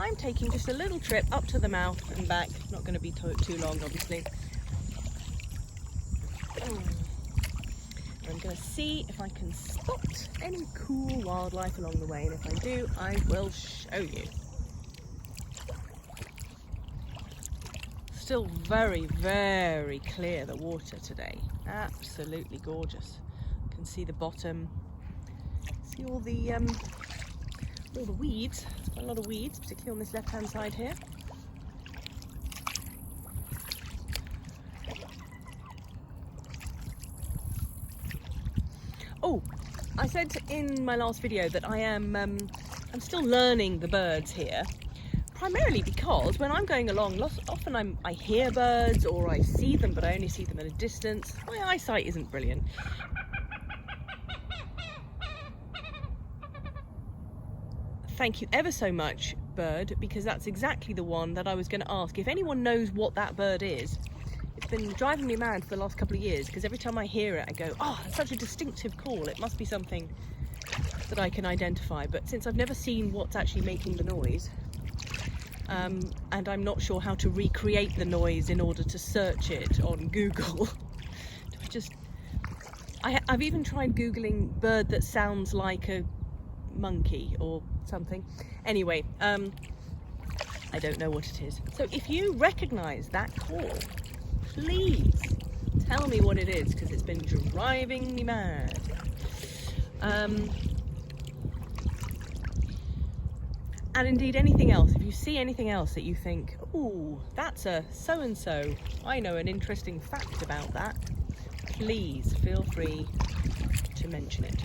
I'm taking just a little trip up to the mouth and back. Not going to be too long, obviously. I'm going to see if I can spot any cool wildlife along the way, and if I do, I will show you. Still very, very clear, the water today. Absolutely gorgeous. You can see the bottom. See all the weeds. There's quite a lot of weeds, particularly on this left-hand side here. Oh, I said in my last video that I'm still learning the birds here, primarily because when I'm going along, often I hear birds or I see them, but I only see them at a distance. My eyesight isn't brilliant. Thank you ever so much, bird, because that's exactly the one that I was going to ask. If anyone knows what that bird is, it's been driving me mad for the last couple of years, because every time I hear it I go, oh, it's such a distinctive call, it must be something that I can identify. But since I've never seen what's actually making the noise, and I'm not sure how to recreate the noise in order to search it on Google, I've even tried Googling bird that sounds like a monkey or something. Anyway, I don't know what it is. So if you recognize that call, please tell me what it is, because it's been driving me mad. And indeed anything else. If you see anything else that you think, ooh, that's a so-and-so, I know an interesting fact about that, please feel free to mention it.